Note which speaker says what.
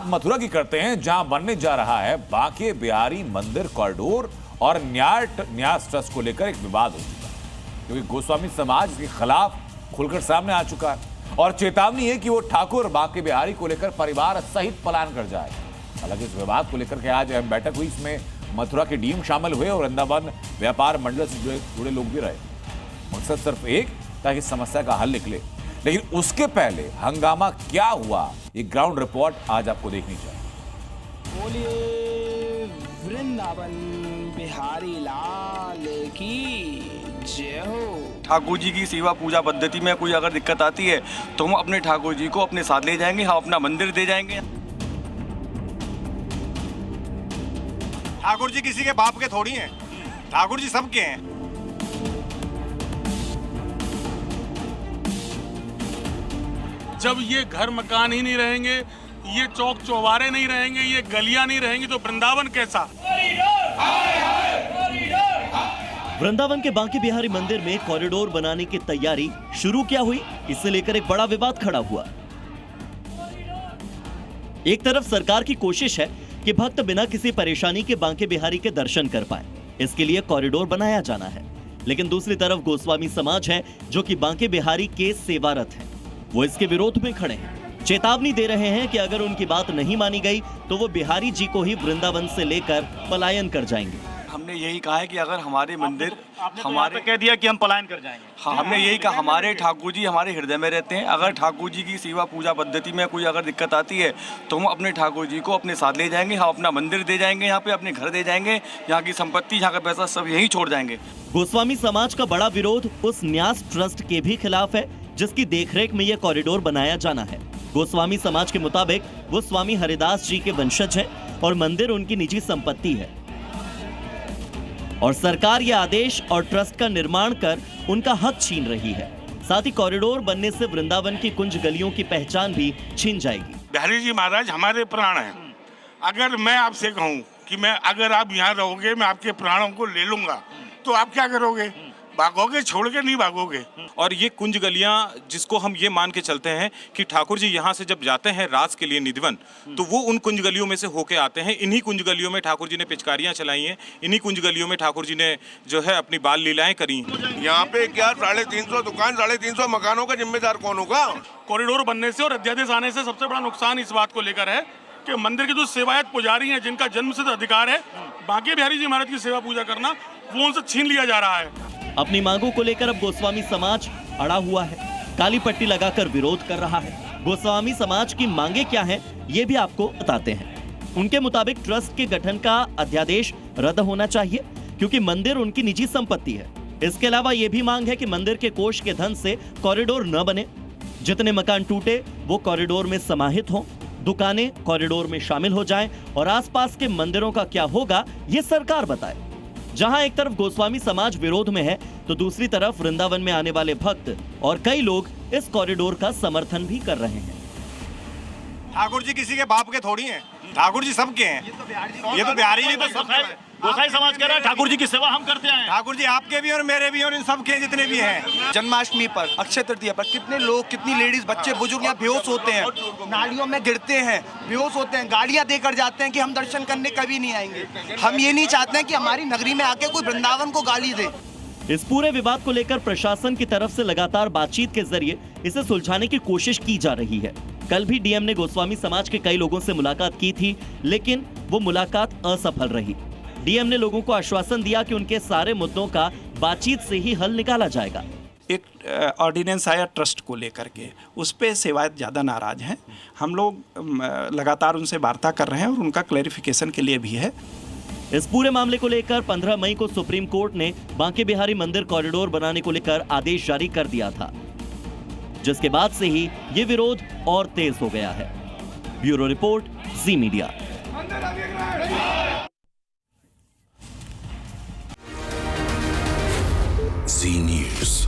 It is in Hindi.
Speaker 1: बात मथुरा की करते हैं, जहां बनने जा रहा है बांके बिहारी मंदिर कॉरिडोर और न्यास ट्रस्ट को लेकर एक विवाद हो चुका है, क्योंकि गोस्वामी समाज के खिलाफ खुलकर सामने आ चुका है और चेतावनी है कि वो ठाकुर बांके बिहारी को लेकर परिवार सहित पलायन कर जाए। हालांकि इस विवाद को लेकर के आज अहम बैठक हुई, इसमें मथुरा के डीएम शामिल हुए और वृंदावन व्यापार मंडल से जुड़े लोग भी रहे। मकसद सिर्फ एक, ताकि समस्या का हल निकले। लेकिन उसके पहले हंगामा क्या हुआ, ये ग्राउंड रिपोर्ट आज आपको देखनी चाहिए।
Speaker 2: बोलिए वृंदावन बिहारी लाल की जय हो।
Speaker 3: ठाकुर जी की सेवा पूजा पद्धति में कोई अगर दिक्कत आती है तो हम अपने ठाकुर जी को अपने साथ ले जाएंगे, हम अपना मंदिर दे जाएंगे।
Speaker 4: ठाकुर जी किसी के बाप के थोड़ी हैं, ठाकुर जी सबके हैं।
Speaker 5: जब ये घर मकान ही नहीं रहेंगे, ये चौक चौबारे नहीं रहेंगे, ये गलियां नहीं रहेंगी, तो वृंदावन कैसा?
Speaker 6: वृंदावन के बांके बिहारी मंदिर में कॉरिडोर बनाने की तैयारी शुरू क्या हुई, इससे लेकर एक बड़ा विवाद खड़ा हुआ। एक तरफ सरकार की कोशिश है कि भक्त बिना किसी परेशानी के बांके बिहारी के दर्शन कर पाए, इसके लिए कॉरिडोर बनाया जाना है। लेकिन दूसरी तरफ गोस्वामी समाज है जो कि बांके बिहारी के सेवारत है, वो इसके विरोध में खड़े हैं। चेतावनी दे रहे हैं कि अगर उनकी बात नहीं मानी गई तो वो बिहारी जी को ही वृंदावन से लेकर पलायन कर जाएंगे।
Speaker 3: हमने यही कहा है कि अगर हमारे मंदिर
Speaker 7: हमारे कह दिया कि हम पलायन कर जाएंगे।
Speaker 3: हाँ, हमने यही कहा, हमारे ठाकुर जी हमारे हृदय में रहते हैं। अगर ठाकुर जी की सेवा पूजा पद्धति में कोई अगर दिक्कत आती है तो हम अपने ठाकुर जी को अपने साथ ले जाएंगे, हम अपना मंदिर दे जाएंगे, यहाँ पे अपने घर दे जाएंगे, यहाँ की संपत्ति, यहाँ का पैसा सब यहीं छोड़ जाएंगे।
Speaker 6: गोस्वामी समाज का बड़ा विरोध उस न्यास ट्रस्ट के भी खिलाफ है जिसकी देखरेख में यह कॉरिडोर बनाया जाना है। गोस्वामी समाज के मुताबिक वो स्वामी हरिदास जी के वंशज है और मंदिर उनकी निजी संपत्ति है और सरकार यह आदेश और ट्रस्ट का निर्माण कर उनका हक छीन रही है। साथ ही कॉरिडोर बनने से वृंदावन की कुंज गलियों की पहचान भी छीन जाएगी।
Speaker 5: बिहारी जी महाराज हमारे प्राण हैं। अगर मैं आपसे कहूँ कि अगर आप यहाँ रहोगे, मैं आपके प्राणों को ले लूंगा, तो आप क्या करोगे? भागोगे? छोड़ के नहीं भागोगे।
Speaker 8: और ये कुंज गलियां, जिसको हम ये मान के चलते हैं कि ठाकुर जी यहाँ से जब जाते हैं राज के लिए निधिवन, तो वो उन कुंज गलियों में से होके आते हैं। इन्हीं कुंज गलियों में ठाकुर जी ने पिचकारियां चलाई हैं, इन्हीं कुंज गलियों में ठाकुर जी ने जो है अपनी बाल लीलाएं करी।
Speaker 4: यहाँ पे क्या 350 दुकान, 350 मकानों का जिम्मेदार कौन होगा?
Speaker 5: कॉरिडोर बनने से और अध्यादेश आने से सबसे बड़ा नुकसान इस बात को लेकर है कि मंदिर के जो सेवायत पुजारी हैं, जिनका जन्मसिद्ध अधिकार है बांके बिहारी जी महाराज की सेवा पूजा करना, वो उनसे छीन लिया जा रहा है।
Speaker 6: अपनी मांगों को लेकर अब गोस्वामी समाज अड़ा हुआ है, काली पट्टी लगाकर विरोध कर रहा है। गोस्वामी समाज की मांगे क्या हैं, ये भी आपको बताते हैं। उनके मुताबिक ट्रस्ट के गठन का अध्यादेश रद्द होना चाहिए क्योंकि मंदिर उनकी निजी संपत्ति है। इसके अलावा ये भी मांग है कि मंदिर के कोष के धन से कॉरिडोर न बने, जितने मकान टूटे वो कॉरिडोर में समाहित हों, दुकानें कॉरिडोर में शामिल हो जाएं और आसपास के मंदिरों का क्या होगा ये सरकार बताए। जहां एक तरफ गोस्वामी समाज विरोध में है तो दूसरी तरफ वृंदावन में आने वाले भक्त और कई लोग इस कॉरिडोर का समर्थन भी कर रहे हैं।
Speaker 4: ठाकुर जी किसी के बाप के थोड़ी हैं, ठाकुर जी सबके हैं। ये तो बिहारी जी तो सबके हैं।
Speaker 7: गोसाई समाज कह रहा है ठाकुर जी की सेवा हम करते हैं।
Speaker 4: ठाकुर जी आपके भी और मेरे भी और इन सबके जितने भी हैं।
Speaker 9: जन्माष्टमी पर, अक्षय तृतीया पर कितने लोग, कितनी लेडीज, बच्चे, बुजुर्ग यहाँ बेहोश होते हैं, नालियों में गिरते हैं, बेहोश होते हैं, गाड़ियाँ देकर जाते हैं कि हम दर्शन करने कभी नहीं आएंगे। हम ये नहीं चाहते हैं कि हमारी नगरी में आके कोई वृंदावन को गाली दे।
Speaker 6: इस पूरे विवाद को लेकर प्रशासन की तरफ से लगातार बातचीत के जरिए इसे सुलझाने की कोशिश की जा रही है। कल भी डीएम ने गोस्वामी समाज के कई लोगों से मुलाकात की थी, लेकिन वो मुलाकात असफल रही। डीएम ने लोगों को आश्वासन दिया कि उनके सारे मुद्दों का बातचीत से ही हल निकाला जाएगा।
Speaker 10: एक ऑर्डिनेंस आया ट्रस्ट को लेकर के, उस पे सेवायत ज़्यादा नाराज हैं। हम लोग लगातार उनसे वार्ता कर रहे हैं और उनका क्लैरिफिकेशन के लिए भी है।
Speaker 6: इस पूरे मामले को लेकर 15 मई को सुप्रीम कोर्ट ने बांके बिहारी मंदिर कॉरिडोर बनाने को लेकर आदेश जारी कर दिया था, जिसके बाद से ही ये विरोध और तेज हो गया है। ब्यूरो रिपोर्ट, जी मीडिया।
Speaker 11: जी न्यूज़।